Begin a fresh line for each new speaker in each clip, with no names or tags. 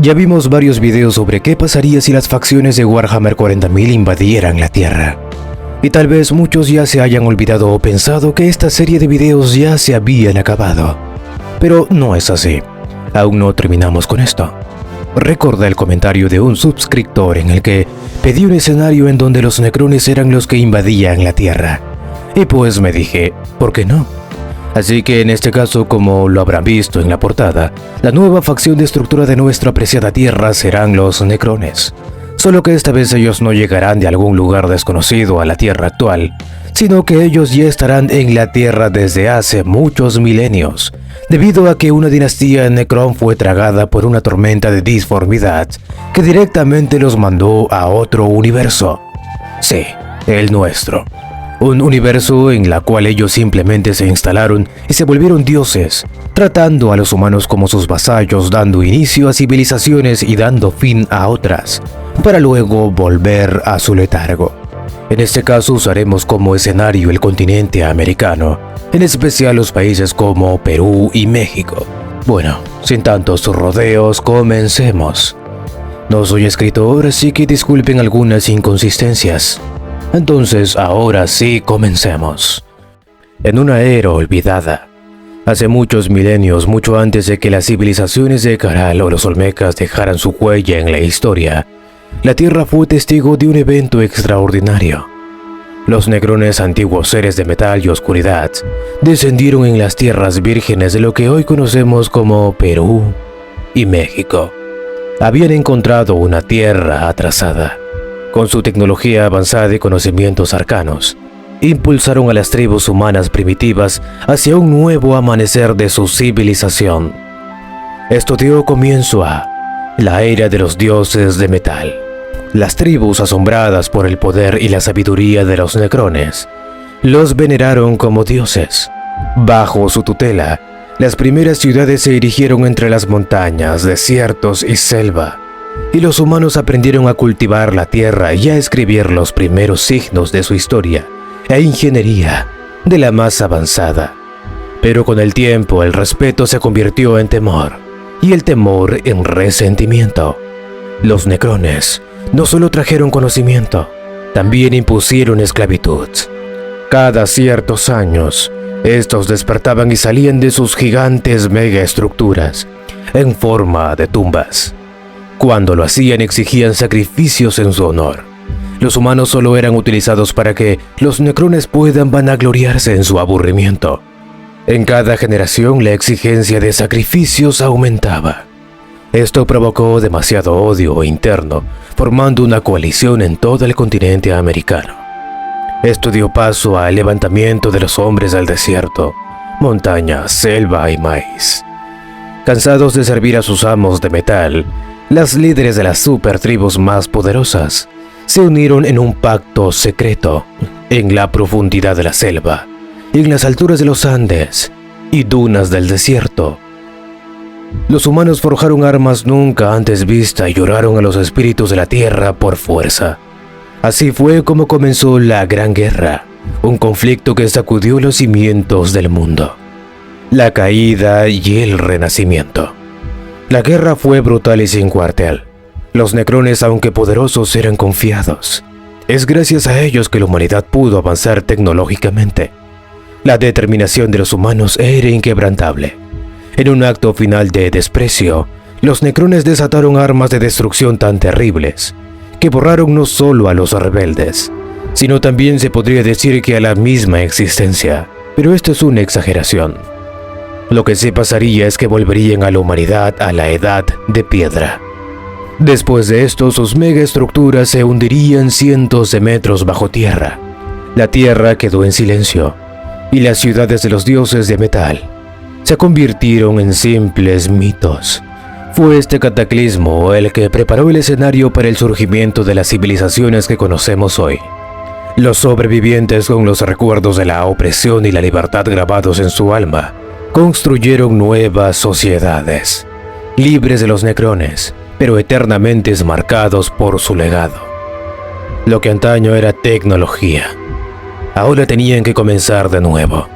Ya vimos varios videos sobre qué pasaría si las facciones de Warhammer 40.000 invadieran la Tierra. Y tal vez muchos ya se hayan olvidado o pensado que esta serie de videos ya se habían acabado. Pero no es así. Aún no terminamos con esto. Recordé el comentario de un suscriptor en el que pedí un escenario en donde los necrones eran los que invadían la Tierra. Y pues me dije, ¿por qué no? Así que en este caso, como lo habrán visto en la portada, la nueva facción destructora de nuestra apreciada Tierra serán los necrones. Solo que esta vez ellos no llegarán de algún lugar desconocido a la Tierra actual, sino que ellos ya estarán en la Tierra desde hace muchos milenios, debido a que una dinastía Necron fue tragada por una tormenta de disformidad que directamente los mandó a otro universo. Sí, el nuestro. Un universo en la cual ellos simplemente se instalaron y se volvieron dioses, tratando a los humanos como sus vasallos, dando inicio a civilizaciones y dando fin a otras, para luego volver a su letargo. En este caso usaremos como escenario el continente americano, en especial los países como Perú y México. Bueno, sin tantos rodeos, comencemos. No soy escritor, así que disculpen algunas inconsistencias. Entonces, ahora sí, comencemos. En una era olvidada, hace muchos milenios, mucho antes de que las civilizaciones de Caral o los Olmecas dejaran su huella en la historia, la Tierra fue testigo de un evento extraordinario. Los necrones, antiguos seres de metal y oscuridad, descendieron en las tierras vírgenes de lo que hoy conocemos como Perú y México. Habían encontrado una tierra atrasada. Con su tecnología avanzada y conocimientos arcanos, impulsaron a las tribus humanas primitivas hacia un nuevo amanecer de su civilización. Esto dio comienzo a la era de los dioses de metal. Las tribus, asombradas por el poder y la sabiduría de los necrones, los veneraron como dioses. Bajo su tutela, las primeras ciudades se erigieron entre las montañas, desiertos y selva. Y los humanos aprendieron a cultivar la tierra y a escribir los primeros signos de su historia e ingeniería de la más avanzada. Pero con el tiempo el respeto se convirtió en temor y el temor en resentimiento. Los necrones no solo trajeron conocimiento, también impusieron esclavitud. Cada ciertos años, estos despertaban y salían de sus gigantes megaestructuras en forma de tumbas. Cuando lo hacían, exigían sacrificios en su honor. Los humanos solo eran utilizados para que los necrones puedan vanagloriarse en su aburrimiento. En cada generación, la exigencia de sacrificios aumentaba. Esto provocó demasiado odio interno, formando una coalición en todo el continente americano. Esto dio paso al levantamiento de los hombres del desierto, montaña, selva y maíz. Cansados de servir a sus amos de metal, las líderes de las supertribus más poderosas se unieron en un pacto secreto en la profundidad de la selva, en las alturas de los Andes y dunas del desierto. Los humanos forjaron armas nunca antes vistas y lloraron a los espíritus de la tierra por fuerza. Así fue como comenzó la Gran Guerra, un conflicto que sacudió los cimientos del mundo, la caída y el renacimiento. La guerra fue brutal y sin cuartel. Los necrones, aunque poderosos, eran confiados. Es gracias a ellos que la humanidad pudo avanzar tecnológicamente. La determinación de los humanos era inquebrantable. En un acto final de desprecio, los necrones desataron armas de destrucción tan terribles que borraron no solo a los rebeldes, sino también se podría decir que a la misma existencia. Pero esto es una exageración. Lo que sí pasaría es que volverían a la humanidad a la edad de piedra. Después de esto, sus megaestructuras se hundirían cientos de metros bajo tierra. La tierra quedó en silencio, y las ciudades de los dioses de metal se convirtieron en simples mitos. Fue este cataclismo el que preparó el escenario para el surgimiento de las civilizaciones que conocemos hoy. Los sobrevivientes, con los recuerdos de la opresión y la libertad grabados en su alma, construyeron nuevas sociedades, libres de los necrones, pero eternamente marcados por su legado. Lo que antaño era tecnología, ahora tenían que comenzar de nuevo.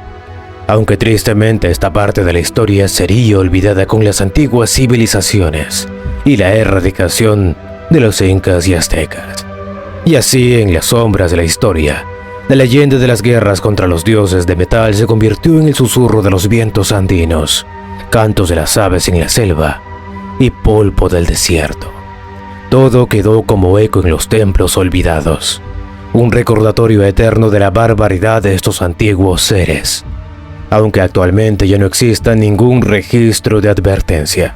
Aunque tristemente esta parte de la historia sería olvidada con las antiguas civilizaciones, y la erradicación de los incas y aztecas. Y así, en las sombras de la historia, la leyenda de las guerras contra los dioses de metal se convirtió en el susurro de los vientos andinos, cantos de las aves en la selva y polvo del desierto. Todo quedó como eco en los templos olvidados, un recordatorio eterno de la barbaridad de estos antiguos seres, aunque actualmente ya no exista ningún registro de advertencia.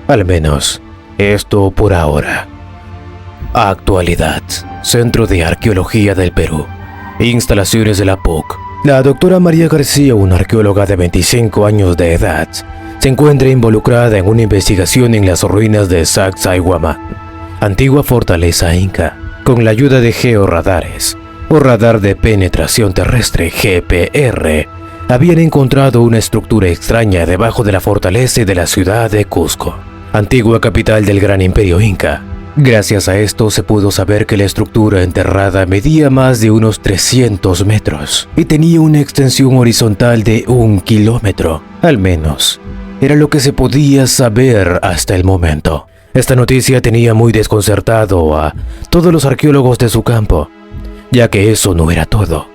Al menos, esto por ahora. Actualidad, Centro de Arqueología del Perú. Instalaciones de la PUC. La doctora María García, una arqueóloga de 25 años de edad, se encuentra involucrada en una investigación en las ruinas de Sacsayhuamán, antigua fortaleza inca, con la ayuda de georradares, o radar de penetración terrestre GPR. Habían encontrado una estructura extraña debajo de la fortaleza de la ciudad de Cusco, antigua capital del gran imperio inca. Gracias a esto se pudo saber que la estructura enterrada medía más de unos 300 metros y tenía una extensión horizontal de 1 kilómetro, al menos. Era lo que se podía saber hasta el momento. Esta noticia tenía muy desconcertado a todos los arqueólogos de su campo, ya que eso no era todo.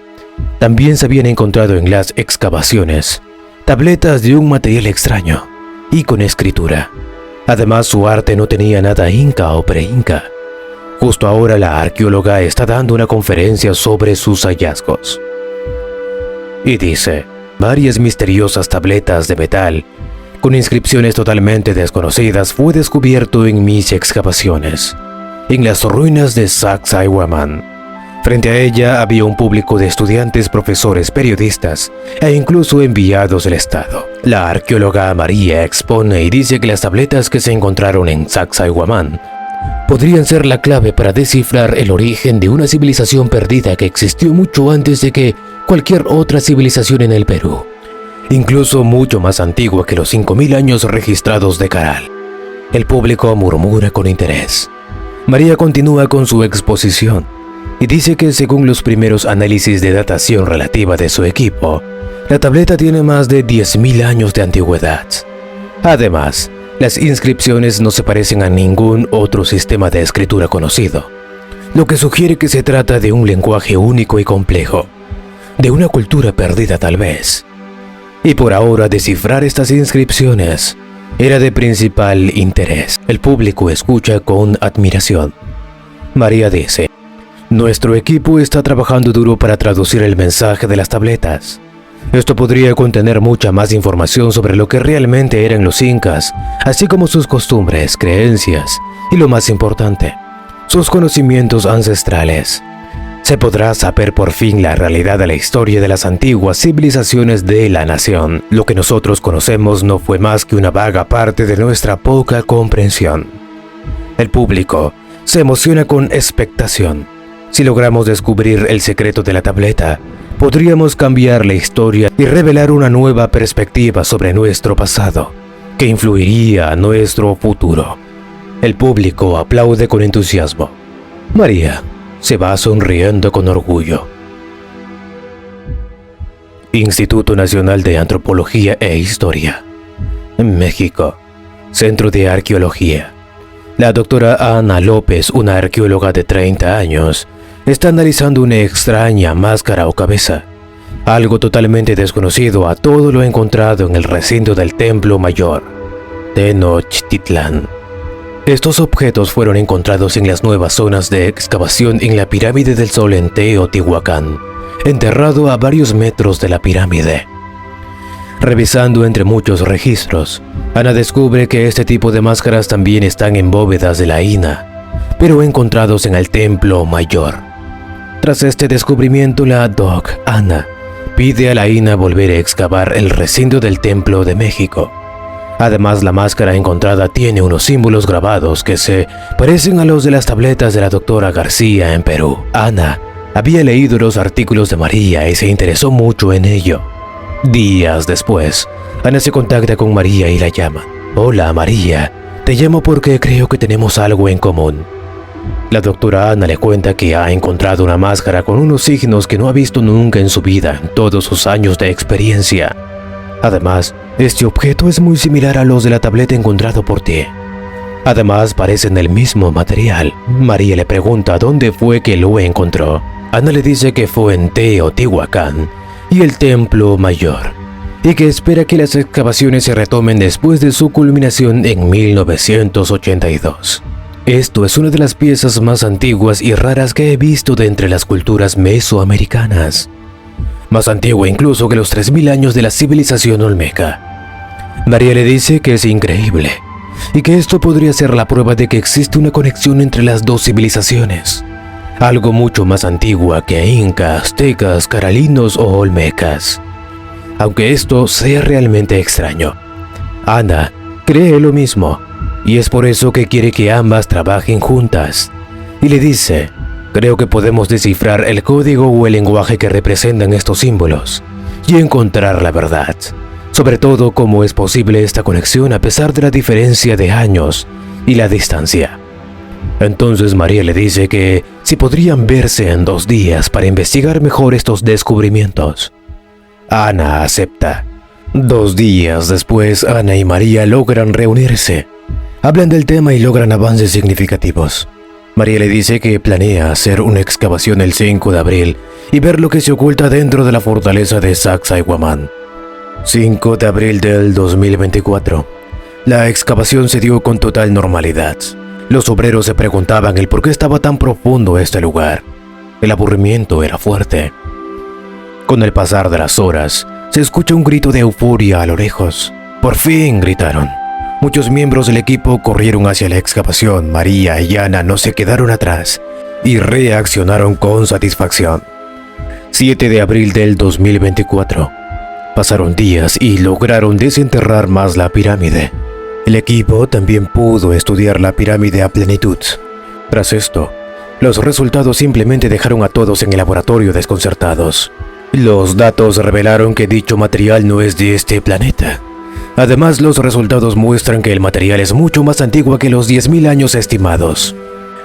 También se habían encontrado en las excavaciones tabletas de un material extraño y con escritura. Además, su arte no tenía nada inca o pre-inca. Justo ahora la arqueóloga está dando una conferencia sobre sus hallazgos. Y dice, varias misteriosas tabletas de metal con inscripciones totalmente desconocidas fue descubierto en mis excavaciones, en las ruinas de Sacsayhuamán. Frente a ella había un público de estudiantes, profesores, periodistas e incluso enviados del Estado. La arqueóloga María expone y dice que las tabletas que se encontraron en Sacsayhuamán podrían ser la clave para descifrar el origen de una civilización perdida que existió mucho antes de que cualquier otra civilización en el Perú, incluso mucho más antigua que los 5000 años registrados de Caral. El público murmura con interés. María continúa con su exposición y dice que según los primeros análisis de datación relativa de su equipo, la tableta tiene más de 10.000 años de antigüedad. Además, las inscripciones no se parecen a ningún otro sistema de escritura conocido, lo que sugiere que se trata de un lenguaje único y complejo, de una cultura perdida tal vez. Y por ahora descifrar estas inscripciones era de principal interés. El público escucha con admiración. María dice, nuestro equipo está trabajando duro para traducir el mensaje de las tabletas. Esto podría contener mucha más información sobre lo que realmente eran los incas, así como sus costumbres, creencias y lo más importante, sus conocimientos ancestrales. Se podrá saber por fin la realidad de la historia de las antiguas civilizaciones de la nación. Lo que nosotros conocemos no fue más que una vaga parte de nuestra poca comprensión. El público se emociona con expectación. Si logramos descubrir el secreto de la tableta, podríamos cambiar la historia y revelar una nueva perspectiva sobre nuestro pasado, que influiría a nuestro futuro. El público aplaude con entusiasmo. María se va sonriendo con orgullo. Instituto Nacional de Antropología e Historia. México. Centro de Arqueología. La doctora Ana López, una arqueóloga de 30 años, está analizando una extraña máscara o cabeza, algo totalmente desconocido a todo lo encontrado en el recinto del Templo Mayor, Tenochtitlán. Estos objetos fueron encontrados en las nuevas zonas de excavación en la Pirámide del Sol en Teotihuacán, enterrado a varios metros de la pirámide. Revisando entre muchos registros, Ana descubre que este tipo de máscaras también están en bóvedas de la INA, pero encontrados en el Templo Mayor. Tras este descubrimiento, la Doc Ana pide a la INA volver a excavar el recinto del Templo de México. Además, la máscara encontrada tiene unos símbolos grabados que se parecen a los de las tabletas de la doctora García en Perú. Ana había leído los artículos de María y se interesó mucho en ello. Días después, Ana se contacta con María y la llama. Hola María, te llamo porque creo que tenemos algo en común. La doctora Ana le cuenta que ha encontrado una máscara con unos signos que no ha visto nunca en su vida en todos sus años de experiencia. Además, este objeto es muy similar a los de la tableta encontrado por ti. Además, parecen el mismo material. María le pregunta dónde fue que lo encontró. Ana le dice que fue en Teotihuacán y el Templo Mayor, y que espera que las excavaciones se retomen después de su culminación en 1982. Esto es una de las piezas más antiguas y raras que he visto de entre las culturas mesoamericanas. Más antigua incluso que los 3000 años de la civilización olmeca. María le dice que es increíble y que esto podría ser la prueba de que existe una conexión entre las dos civilizaciones. Algo mucho más antigua que incas, aztecas, carolinos o olmecas. Aunque esto sea realmente extraño, Ana cree lo mismo y es por eso que quiere que ambas trabajen juntas. Y le dice: creo que podemos descifrar el código o el lenguaje que representan estos símbolos y encontrar la verdad. Sobre todo, cómo es posible esta conexión a pesar de la diferencia de años y la distancia. Entonces María le dice que si podrían verse en 2 días para investigar mejor estos descubrimientos. Ana acepta. 2 días después, Ana y María logran reunirse. Hablan del tema y logran avances significativos. María le dice que planea hacer una excavación el 5 de abril y ver lo que se oculta dentro de la fortaleza de Sacsayhuamán. 5 de abril del 2024. La excavación se dio con total normalidad. Los obreros se preguntaban el por qué estaba tan profundo este lugar. El aburrimiento era fuerte. Con el pasar de las horas, se escucha un grito de euforia a lo lejos. ¡Por fin!, gritaron. Muchos miembros del equipo corrieron hacia la excavación. María y Ana no se quedaron atrás y reaccionaron con satisfacción. 7 de abril del 2024. Pasaron días y lograron desenterrar más la pirámide. El equipo también pudo estudiar la pirámide a plenitud. Tras esto, los resultados simplemente dejaron a todos en el laboratorio desconcertados. Los datos revelaron que dicho material no es de este planeta. Además, los resultados muestran que el material es mucho más antiguo que los 10.000 años estimados.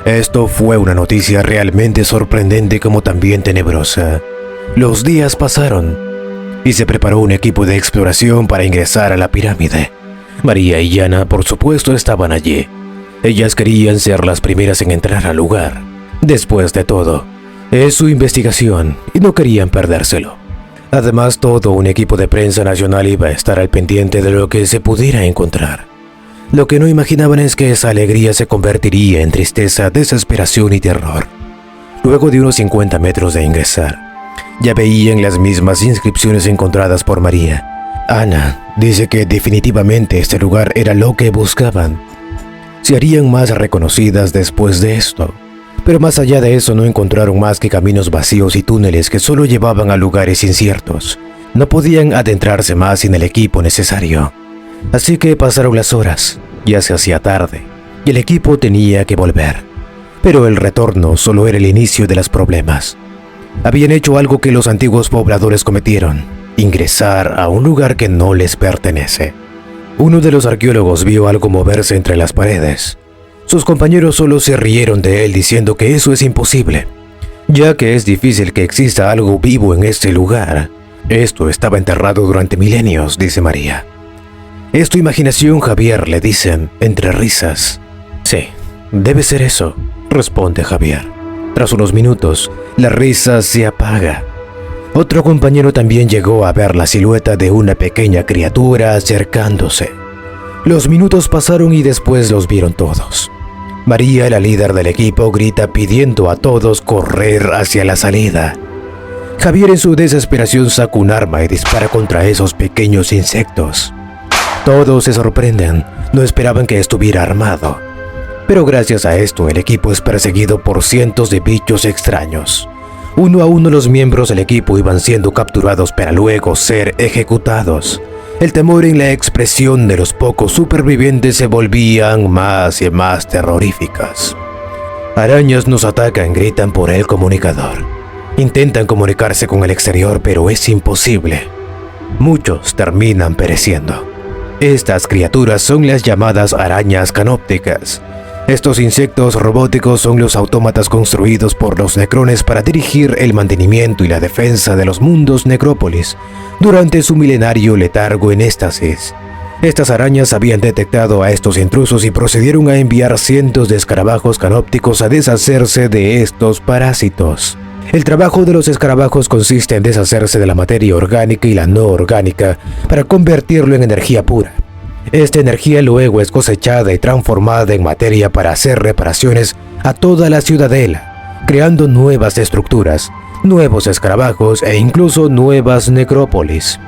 Esto fue una noticia realmente sorprendente como también tenebrosa. Los días pasaron y se preparó un equipo de exploración para ingresar a la pirámide. María y Ana, por supuesto, estaban allí. Ellas querían ser las primeras en entrar al lugar. Después de todo, es su investigación y no querían perdérselo. Además, todo un equipo de prensa nacional iba a estar al pendiente de lo que se pudiera encontrar. Lo que no imaginaban es que esa alegría se convertiría en tristeza, desesperación y terror. Luego de unos 50 metros de ingresar, ya veían las mismas inscripciones encontradas por María. Ana dice que definitivamente este lugar era lo que buscaban. Se harían más reconocidas después de esto, pero más allá de eso no encontraron más que caminos vacíos y túneles que solo llevaban a lugares inciertos. No podían adentrarse más sin el equipo necesario. Así que pasaron las horas, ya se hacía tarde, y el equipo tenía que volver. Pero el retorno solo era el inicio de los problemas. Habían hecho algo que los antiguos pobladores cometieron: ingresar a un lugar que no les pertenece. Uno de los arqueólogos vio algo moverse entre las paredes. Sus compañeros solo se rieron de él diciendo que eso es imposible, ya que es difícil que exista algo vivo en este lugar. Esto estaba enterrado durante milenios, dice María. Es tu imaginación, Javier, le dicen, entre risas. Sí, debe ser eso, responde Javier. Tras unos minutos, la risa se apaga. Otro compañero también llegó a ver la silueta de una pequeña criatura acercándose. Los minutos pasaron y después los vieron todos. María, la líder del equipo, grita pidiendo a todos correr hacia la salida. Javier, en su desesperación, saca un arma y dispara contra esos pequeños insectos. Todos se sorprenden, no esperaban que estuviera armado. Pero gracias a esto, el equipo es perseguido por cientos de bichos extraños. Uno a uno los miembros del equipo iban siendo capturados para luego ser ejecutados. El temor en la expresión de los pocos supervivientes se volvían más y más terroríficas. Arañas nos atacan, gritan por el comunicador. Intentan comunicarse con el exterior, pero es imposible. Muchos terminan pereciendo. Estas criaturas son las llamadas arañas canópticas. Estos insectos robóticos son los autómatas construidos por los necrones para dirigir el mantenimiento y la defensa de los mundos necrópolis durante su milenario letargo en éxtasis. Estas arañas habían detectado a estos intrusos y procedieron a enviar cientos de escarabajos canópticos a deshacerse de estos parásitos. El trabajo de los escarabajos consiste en deshacerse de la materia orgánica y la no orgánica para convertirlo en energía pura. Esta energía luego es cosechada y transformada en materia para hacer reparaciones a toda la ciudadela, creando nuevas estructuras, nuevos escarabajos e incluso nuevas necrópolis.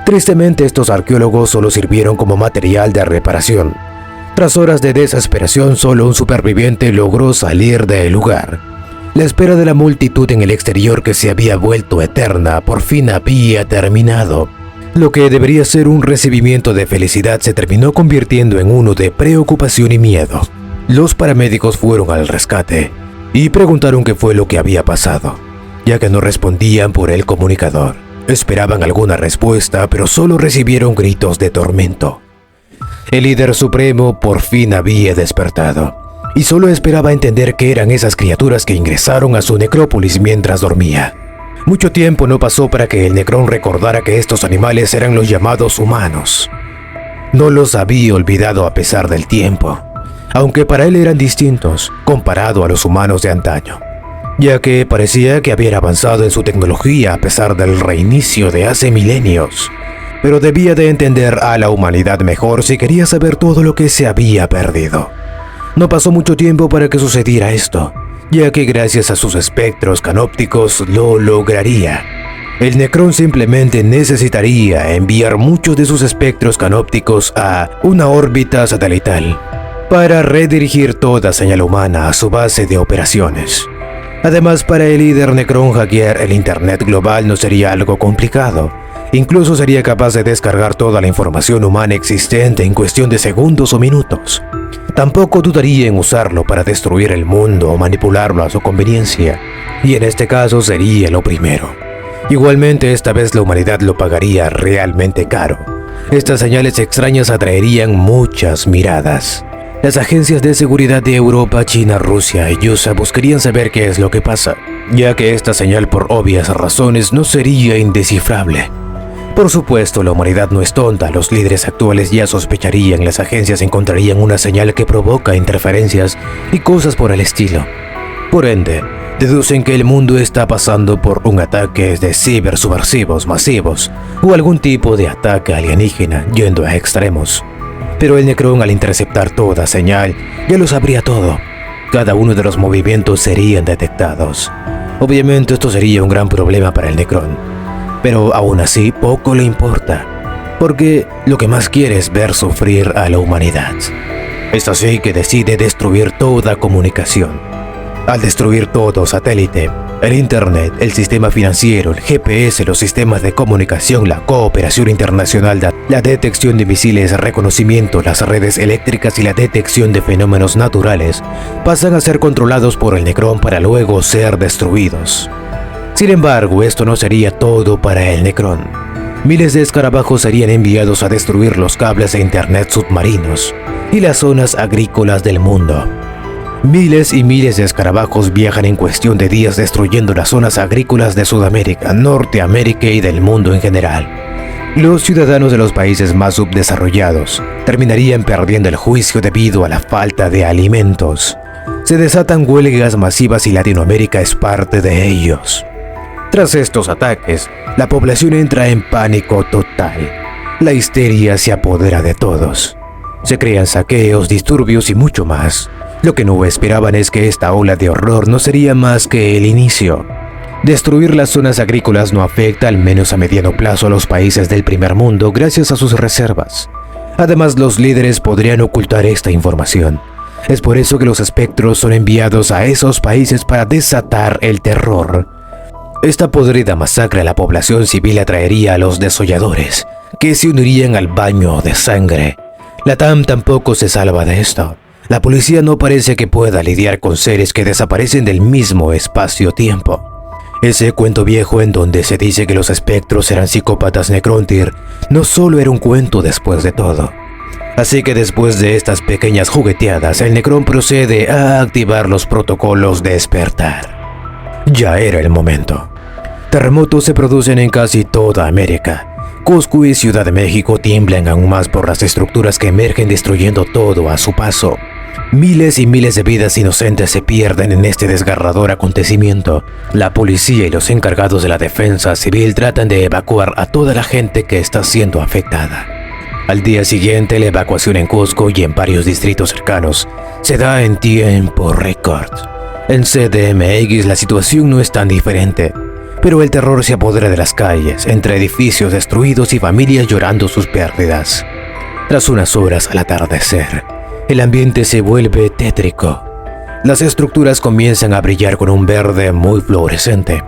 Tristemente, estos arqueólogos solo sirvieron como material de reparación. Tras horas de desesperación, solo un superviviente logró salir del lugar. La espera de la multitud en el exterior, que se había vuelto eterna, por fin había terminado. Lo que debería ser un recibimiento de felicidad se terminó convirtiendo en uno de preocupación y miedo. Los paramédicos fueron al rescate y preguntaron qué fue lo que había pasado, ya que no respondían por el comunicador. Esperaban alguna respuesta, pero solo recibieron gritos de tormento. El líder supremo por fin había despertado, y solo esperaba entender qué eran esas criaturas que ingresaron a su necrópolis mientras dormía. Mucho tiempo no pasó para que el Necrón recordara que estos animales eran los llamados humanos. No los había olvidado a pesar del tiempo, aunque para él eran distintos comparado a los humanos de antaño, ya que parecía que habían avanzado en su tecnología a pesar del reinicio de hace milenios. Pero debía de entender a la humanidad mejor si quería saber todo lo que se había perdido. No pasó mucho tiempo para que sucediera esto, ya que gracias a sus espectros canópticos lo lograría. El Necrón simplemente necesitaría enviar muchos de sus espectros canópticos a una órbita satelital para redirigir toda señal humana a su base de operaciones. Además, para el líder Necrón, hackear el Internet global no sería algo complicado. Incluso sería capaz de descargar toda la información humana existente en cuestión de segundos o minutos. Tampoco dudaría en usarlo para destruir el mundo o manipularlo a su conveniencia, y en este caso sería lo primero. Igualmente, esta vez la humanidad lo pagaría realmente caro. Estas señales extrañas atraerían muchas miradas. Las agencias de seguridad de Europa, China, Rusia y USA buscarían saber qué es lo que pasa, ya que esta señal por obvias razones no sería indescifrable. Por supuesto, la humanidad no es tonta. Los líderes actuales ya sospecharían, las agencias encontrarían una señal que provoca interferencias y cosas por el estilo. Por ende, deducen que el mundo está pasando por un ataque de cibersubversivos masivos o algún tipo de ataque alienígena yendo a extremos. Pero el Necrón, al interceptar toda señal, ya lo sabría todo. Cada uno de los movimientos serían detectados. Obviamente esto sería un gran problema para el Necrón, pero aún así poco le importa, porque lo que más quiere es ver sufrir a la humanidad. Es así que decide destruir toda comunicación. Al destruir todo satélite, el Internet, el sistema financiero, el GPS, los sistemas de comunicación, la cooperación internacional, la detección de misiles, reconocimiento, las redes eléctricas y la detección de fenómenos naturales, pasan a ser controlados por el Necrón para luego ser destruidos. Sin embargo, esto no sería todo para el Necrón. Miles de escarabajos serían enviados a destruir los cables de Internet submarinos y las zonas agrícolas del mundo. Miles y miles de escarabajos viajan en cuestión de días destruyendo las zonas agrícolas de Sudamérica, Norteamérica y del mundo en general. Los ciudadanos de los países más subdesarrollados terminarían perdiendo el juicio debido a la falta de alimentos. Se desatan huelgas masivas y Latinoamérica es parte de ellos. Tras estos ataques, la población entra en pánico total. La histeria se apodera de todos. Se crean saqueos, disturbios y mucho más. Lo que no esperaban es que esta ola de horror no sería más que el inicio. Destruir las zonas agrícolas no afecta, al menos a mediano plazo, a los países del primer mundo gracias a sus reservas. Además, los líderes podrían ocultar esta información. Es por eso que los espectros son enviados a esos países para desatar el terror. Esta podrida masacre a la población civil atraería a los desolladores, que se unirían al baño de sangre. La TAM tampoco se salva de esto. La policía no parece que pueda lidiar con seres que desaparecen del mismo espacio-tiempo. Ese cuento viejo en donde se dice que los espectros eran psicópatas Necrontyr no solo era un cuento después de todo. Así que después de estas pequeñas jugueteadas, el Necrón procede a activar los protocolos de despertar. Ya era el momento. Terremotos se producen en casi toda América. Cusco y Ciudad de México tiemblan aún más por las estructuras que emergen destruyendo todo a su paso. Miles y miles de vidas inocentes se pierden en este desgarrador acontecimiento. La policía y los encargados de la defensa civil tratan de evacuar a toda la gente que está siendo afectada. Al día siguiente, la evacuación en Cusco y en varios distritos cercanos se da en tiempo récord. En CDMX la situación no es tan diferente, pero el terror se apodera de las calles, entre edificios destruidos y familias llorando sus pérdidas. Tras unas horas al atardecer, el ambiente se vuelve tétrico. Las estructuras comienzan a brillar con un verde muy fluorescente.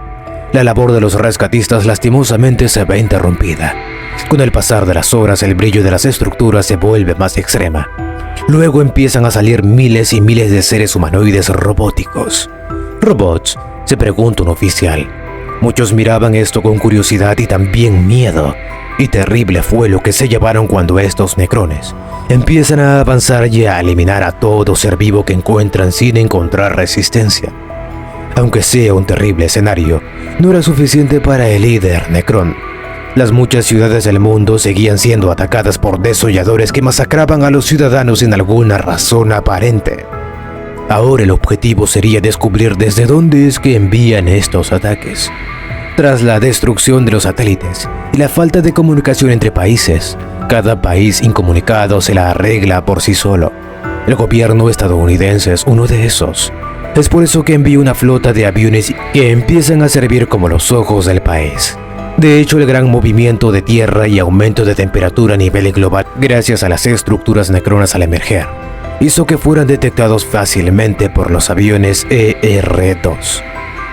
La labor de los rescatistas lastimosamente se ve interrumpida. Con el pasar de las horas, el brillo de las estructuras se vuelve más extrema. Luego empiezan a salir miles y miles de seres humanoides robóticos. ¿Robots?, se pregunta un oficial. Muchos miraban esto con curiosidad y también miedo. Y terrible fue lo que se llevaron cuando estos necrones empiezan a avanzar y a eliminar a todo ser vivo que encuentran sin encontrar resistencia. Aunque sea un terrible escenario, no era suficiente para el líder Necrón. Las muchas ciudades del mundo seguían siendo atacadas por desolladores que masacraban a los ciudadanos sin alguna razón aparente. Ahora el objetivo sería descubrir desde dónde es que envían estos ataques. Tras la destrucción de los satélites y la falta de comunicación entre países, cada país incomunicado se la arregla por sí solo. El gobierno estadounidense es uno de esos. Es por eso que envía una flota de aviones que empiezan a servir como los ojos del país. De hecho, el gran movimiento de tierra y aumento de temperatura a nivel global, gracias a las estructuras necronas al emerger, hizo que fueran detectados fácilmente por los aviones ER-2.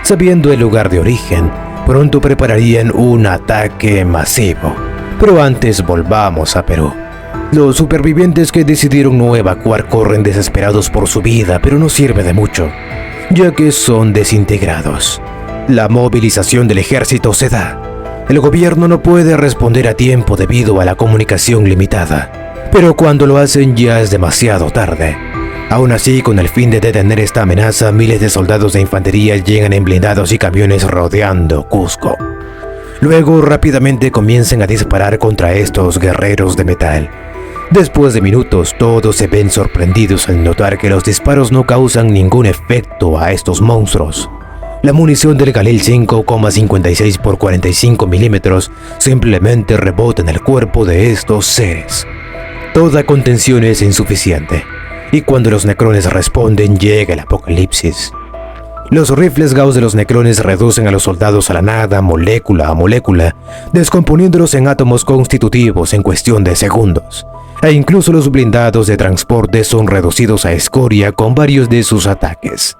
Sabiendo el lugar de origen, pronto prepararían un ataque masivo. Pero antes volvamos a Perú. Los supervivientes que decidieron no evacuar corren desesperados por su vida, pero no sirve de mucho, ya que son desintegrados. La movilización del ejército se da. El gobierno no puede responder a tiempo debido a la comunicación limitada, pero cuando lo hacen ya es demasiado tarde. Aún así, con el fin de detener esta amenaza, miles de soldados de infantería llegan en blindados y camiones rodeando Cusco. Luego rápidamente comienzan a disparar contra estos guerreros de metal. Después de minutos, todos se ven sorprendidos al notar que los disparos no causan ningún efecto a estos monstruos. La munición del Galil 5,56 x 45 milímetros simplemente rebota en el cuerpo de estos seres. Toda contención es insuficiente, y cuando los necrones responden llega el apocalipsis. Los rifles Gauss de los necrones reducen a los soldados a la nada, molécula a molécula, descomponiéndolos en átomos constitutivos en cuestión de segundos. E incluso los blindados de transporte son reducidos a escoria con varios de sus ataques.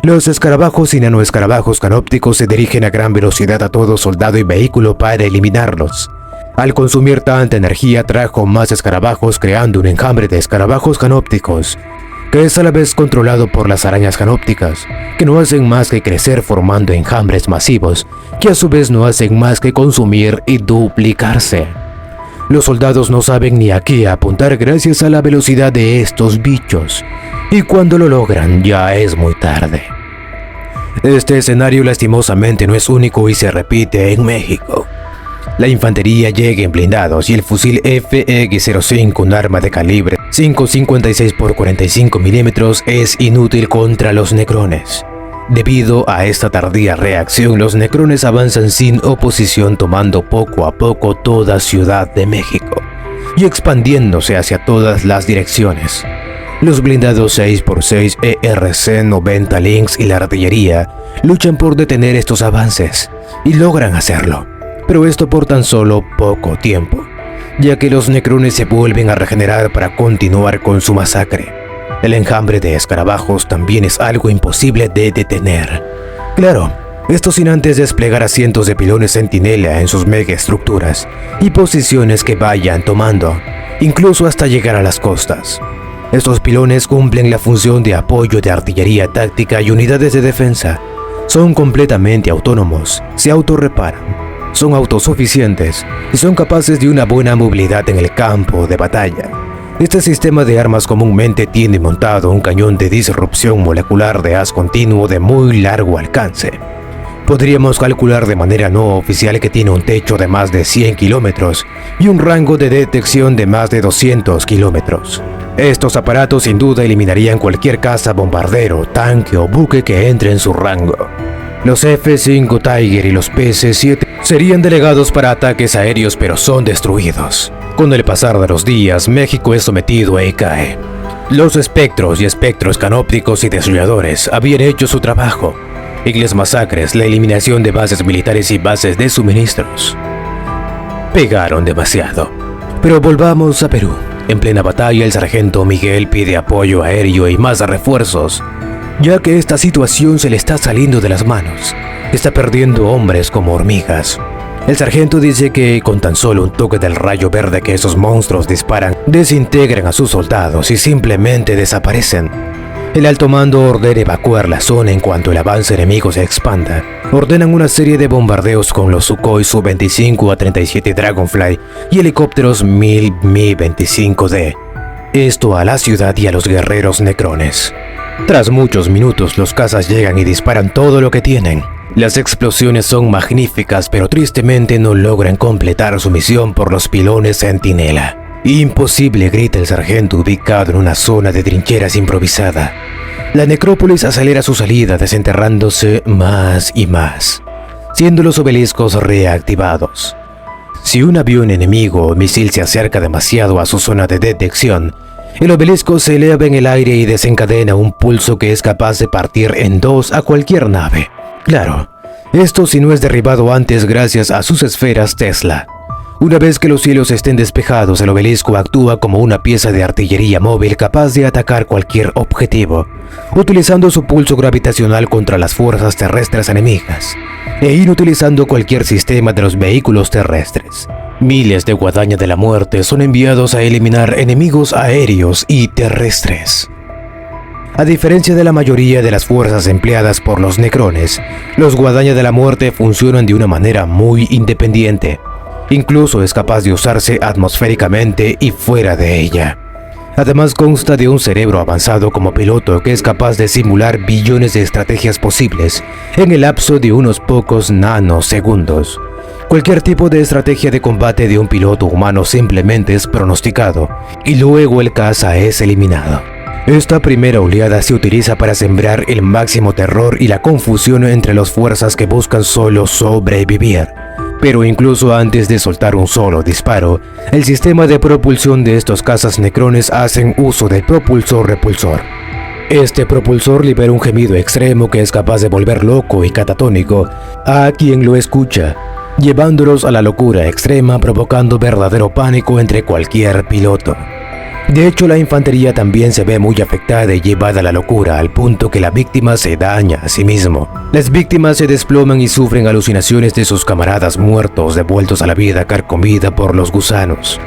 Los escarabajos y nanoescarabajos canópticos se dirigen a gran velocidad a todo soldado y vehículo para eliminarlos. Al consumir tanta energía trajo más escarabajos creando un enjambre de escarabajos canópticos, que es a la vez controlado por las arañas canópticas, que no hacen más que crecer formando enjambres masivos, que a su vez no hacen más que consumir y duplicarse. Los soldados no saben ni a qué apuntar gracias a la velocidad de estos bichos, y cuando lo logran ya es muy tarde. Este escenario lastimosamente no es único y se repite en México. La infantería llega en blindados y el fusil FX-05, un arma de calibre 5,56 x 45 milímetros, es inútil contra los necrones. Debido a esta tardía reacción, los necrones avanzan sin oposición, tomando poco a poco toda Ciudad de México y expandiéndose hacia todas las direcciones. Los blindados 6x6 ERC-90 Lynx y la artillería luchan por detener estos avances y logran hacerlo, pero esto por tan solo poco tiempo, ya que los necrones se vuelven a regenerar para continuar con su masacre. El enjambre de escarabajos también es algo imposible de detener. Claro, esto sin antes desplegar a cientos de pilones centinela en sus megaestructuras y posiciones que vayan tomando, incluso hasta llegar a las costas. Estos pilones cumplen la función de apoyo de artillería táctica y unidades de defensa. Son completamente autónomos, se autorreparan, son autosuficientes y son capaces de una buena movilidad en el campo de batalla. Este sistema de armas comúnmente tiene montado un cañón de disrupción molecular de haz continuo de muy largo alcance. Podríamos calcular de manera no oficial que tiene un techo de más de 100 kilómetros y un rango de detección de más de 200 kilómetros. Estos aparatos sin duda eliminarían cualquier caza, bombardero, tanque o buque que entre en su rango. Los F-5 Tiger y los PC-7 serían delegados para ataques aéreos, pero son destruidos. Con el pasar de los días, México es sometido a ECAE. Los espectros y espectros canópticos y desolladores habían hecho su trabajo. Y las masacres, la eliminación de bases militares y bases de suministros pegaron demasiado. Pero volvamos a Perú. En plena batalla, el sargento Miguel pide apoyo aéreo y más refuerzos, ya que esta situación se le está saliendo de las manos. Está perdiendo hombres como hormigas. El sargento dice que con tan solo un toque del rayo verde que esos monstruos disparan, desintegran a sus soldados y simplemente desaparecen. El alto mando ordena evacuar la zona en cuanto el avance enemigo se expanda. Ordenan una serie de bombardeos con los Sukhoi Su-25 A-37 Dragonfly y helicópteros Mi-25D. Esto a la ciudad y a los guerreros necrones. Tras muchos minutos, los cazas llegan y disparan todo lo que tienen. Las explosiones son magníficas, pero tristemente no logran completar su misión por los pilones Centinela. Imposible, grita el sargento ubicado en una zona de trincheras improvisada. La necrópolis acelera su salida, desenterrándose más y más, siendo los obeliscos reactivados. Si un avión enemigo o misil se acerca demasiado a su zona de detección, el obelisco se eleva en el aire y desencadena un pulso que es capaz de partir en dos a cualquier nave. Claro, esto si no es derribado antes gracias a sus esferas Tesla. Una vez que los cielos estén despejados, el obelisco actúa como una pieza de artillería móvil capaz de atacar cualquier objetivo, utilizando su pulso gravitacional contra las fuerzas terrestres enemigas, e inutilizando cualquier sistema de los vehículos terrestres. Miles de guadaña de la muerte son enviados a eliminar enemigos aéreos y terrestres. A diferencia de la mayoría de las fuerzas empleadas por los necrones, los guadaña de la muerte funcionan de una manera muy independiente. Incluso es capaz de usarse atmosféricamente y fuera de ella. Además consta de un cerebro avanzado como piloto que es capaz de simular billones de estrategias posibles en el lapso de unos pocos nanosegundos. Cualquier tipo de estrategia de combate de un piloto humano simplemente es pronosticado y luego el caza es eliminado. Esta primera oleada se utiliza para sembrar el máximo terror y la confusión entre las fuerzas que buscan solo sobrevivir. Pero incluso antes de soltar un solo disparo, el sistema de propulsión de estos cazas necrones hacen uso del propulsor repulsor. Este propulsor libera un gemido extremo que es capaz de volver loco y catatónico a quien lo escucha, llevándolos a la locura extrema, provocando verdadero pánico entre cualquier piloto. De hecho, la infantería también se ve muy afectada y llevada a la locura, al punto que la víctima se daña a sí mismo. Las víctimas se desploman y sufren alucinaciones de sus camaradas muertos, devueltos a la vida carcomida por los gusanos.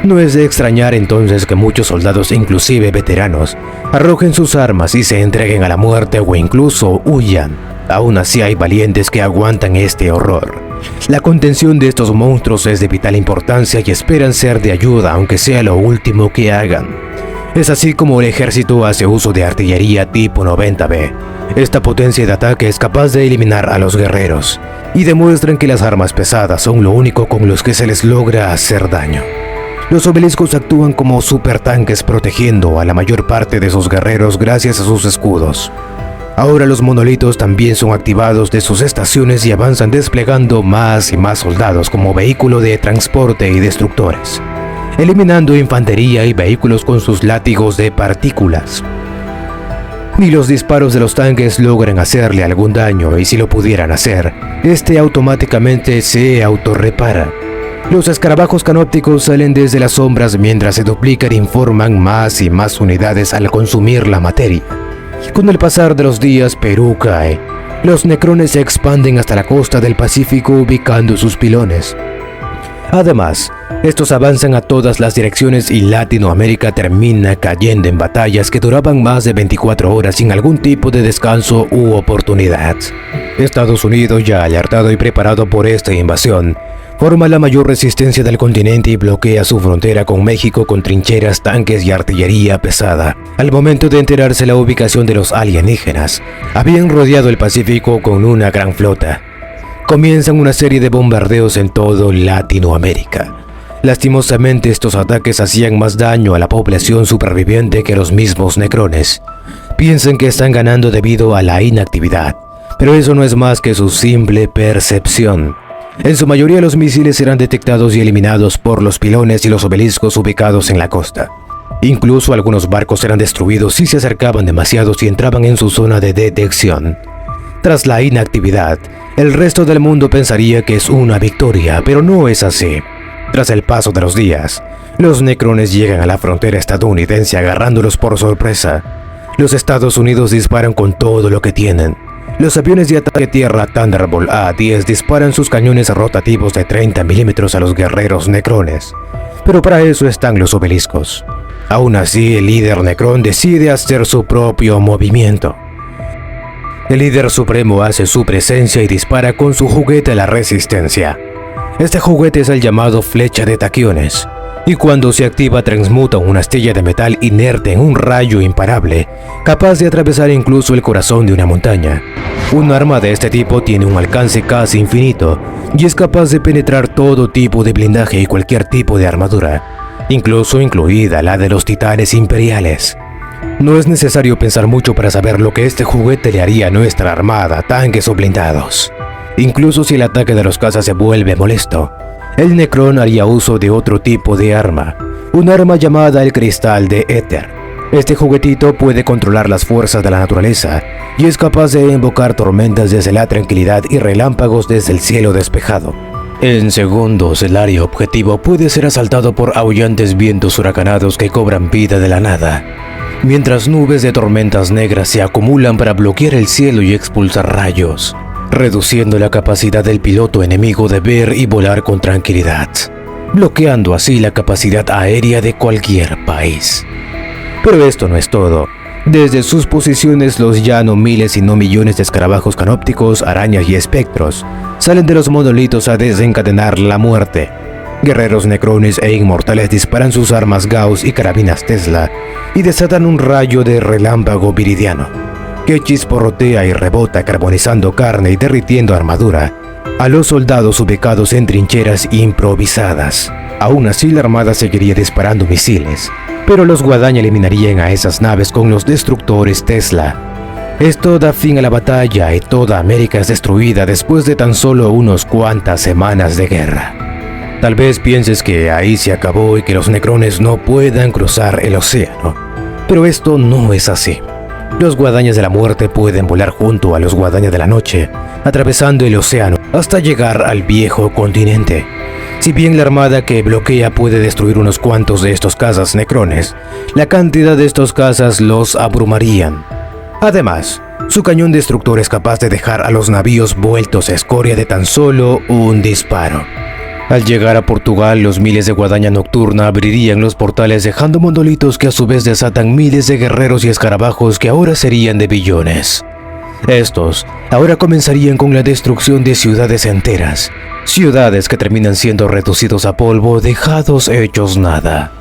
No es de extrañar entonces que muchos soldados, inclusive veteranos, arrojen sus armas y se entreguen a la muerte o incluso huyan. Aún así hay valientes que aguantan este horror. La contención de estos monstruos es de vital importancia y esperan ser de ayuda aunque sea lo último que hagan. Es así como el ejército hace uso de artillería tipo 90B. Esta potencia de ataque es capaz de eliminar a los guerreros y demuestran que las armas pesadas son lo único con los que se les logra hacer daño. Los obeliscos actúan como supertanques protegiendo a la mayor parte de sus guerreros gracias a sus escudos. Ahora los monolitos también son activados de sus estaciones y avanzan desplegando más y más soldados como vehículo de transporte y destructores, eliminando infantería y vehículos con sus látigos de partículas. Ni los disparos de los tanques logran hacerle algún daño y si lo pudieran hacer, este automáticamente se autorrepara. Los escarabajos canópticos salen desde las sombras mientras se duplican y forman más y más unidades al consumir la materia. Con el pasar de los días, Perú cae. Los necrones se expanden hasta la costa del Pacífico ubicando sus pilones. Además, estos avanzan a todas las direcciones y Latinoamérica termina cayendo en batallas que duraban más de 24 horas sin algún tipo de descanso u oportunidad. Estados Unidos, ya alertado y preparado por esta invasión, Forma la mayor resistencia del continente y bloquea su frontera con México con trincheras, tanques y artillería pesada. Al momento de enterarse la ubicación de los alienígenas, habían rodeado el Pacífico con una gran flota. Comienzan una serie de bombardeos en todo Latinoamérica. Lastimosamente, estos ataques hacían más daño a la población superviviente que los mismos necrones. Piensan que están ganando debido a la inactividad, pero eso no es más que su simple percepción. En su mayoría los misiles eran detectados y eliminados por los pilones y los obeliscos ubicados en la costa. Incluso algunos barcos eran destruidos si se acercaban demasiado y entraban en su zona de detección. Tras la inactividad, el resto del mundo pensaría que es una victoria, pero no es así. Tras el paso de los días, los necrones llegan a la frontera estadounidense agarrándolos por sorpresa. Los Estados Unidos disparan con todo lo que tienen. Los aviones de ataque tierra Thunderbolt A-10 disparan sus cañones rotativos de 30 milímetros a los guerreros necrones. Pero para eso están los obeliscos. Aún así, el líder necrón decide hacer su propio movimiento. El líder supremo hace su presencia y dispara con su juguete a la resistencia. Este juguete es el llamado flecha de taquiones, y cuando se activa transmuta una astilla de metal inerte en un rayo imparable, capaz de atravesar incluso el corazón de una montaña. Un arma de este tipo tiene un alcance casi infinito, y es capaz de penetrar todo tipo de blindaje y cualquier tipo de armadura, incluso incluida la de los titanes imperiales. No es necesario pensar mucho para saber lo que este juguete le haría a nuestra armada, tanques o blindados. Incluso si el ataque de los cazas se vuelve molesto, el Necrón haría uso de otro tipo de arma, un arma llamada el Cristal de Éter. Este juguetito puede controlar las fuerzas de la naturaleza y es capaz de invocar tormentas desde la tranquilidad y relámpagos desde el cielo despejado. En segundos, el área objetivo puede ser asaltado por aullantes vientos huracanados que cobran vida de la nada, mientras nubes de tormentas negras se acumulan para bloquear el cielo y expulsar rayos, reduciendo la capacidad del piloto enemigo de ver y volar con tranquilidad, bloqueando así la capacidad aérea de cualquier país. Pero esto no es todo. Desde sus posiciones los ya no miles y no millones de escarabajos canópticos, arañas y espectros salen de los monolitos a desencadenar la muerte. Guerreros necrones e inmortales disparan sus armas Gauss y carabinas Tesla y desatan un rayo de relámpago viridiano que chisporrotea y rebota carbonizando carne y derritiendo armadura a los soldados ubicados en trincheras improvisadas. Aún así la armada seguiría disparando misiles, pero los Guadaña eliminarían a esas naves con los destructores Tesla. Esto da fin a la batalla y toda América es destruida después de tan solo unas cuantas semanas de guerra. Tal vez pienses que ahí se acabó y que los necrones no puedan cruzar el océano, pero esto no es así. Los Guadañas de la muerte pueden volar junto a los Guadaña de la noche, atravesando el océano hasta llegar al viejo continente. Si bien la armada que bloquea puede destruir unos cuantos de estos cazas necrones, la cantidad de estos cazas los abrumarían. Además, su cañón destructor es capaz de dejar a los navíos vueltos a escoria de tan solo un disparo. Al llegar a Portugal, los miles de Guadaña nocturna abrirían los portales dejando monolitos que a su vez desatan miles de guerreros y escarabajos que ahora serían de billones. Estos ahora comenzarían con la destrucción de ciudades enteras, ciudades que terminan siendo reducidos a polvo, dejados hechos nada.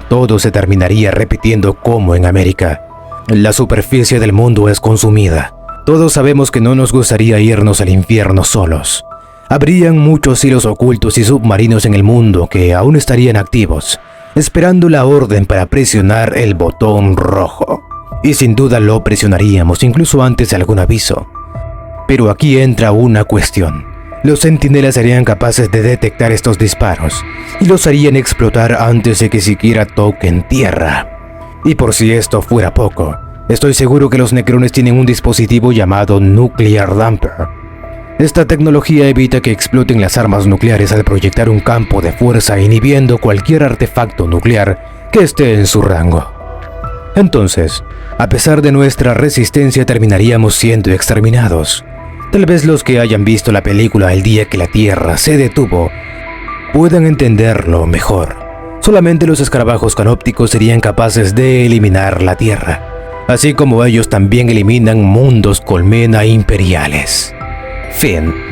Todo se terminaría repitiendo como en América. La superficie del mundo es consumida. Todos sabemos que no nos gustaría irnos al infierno solos. Habrían muchos hilos ocultos y submarinos en el mundo que aún estarían activos, esperando la orden para presionar el botón rojo. Y sin duda lo presionaríamos incluso antes de algún aviso. Pero aquí entra una cuestión. Los centinelas serían capaces de detectar estos disparos y los harían explotar antes de que siquiera toquen tierra. Y por si esto fuera poco, estoy seguro que los necrones tienen un dispositivo llamado Nuclear Damper. Esta tecnología evita que exploten las armas nucleares al proyectar un campo de fuerza inhibiendo cualquier artefacto nuclear que esté en su rango. Entonces, a pesar de nuestra resistencia terminaríamos siendo exterminados. Tal vez los que hayan visto la película El día que la Tierra se detuvo puedan entenderlo mejor. Solamente los escarabajos canópticos serían capaces de eliminar la Tierra, así como ellos también eliminan mundos colmena imperiales. Fin.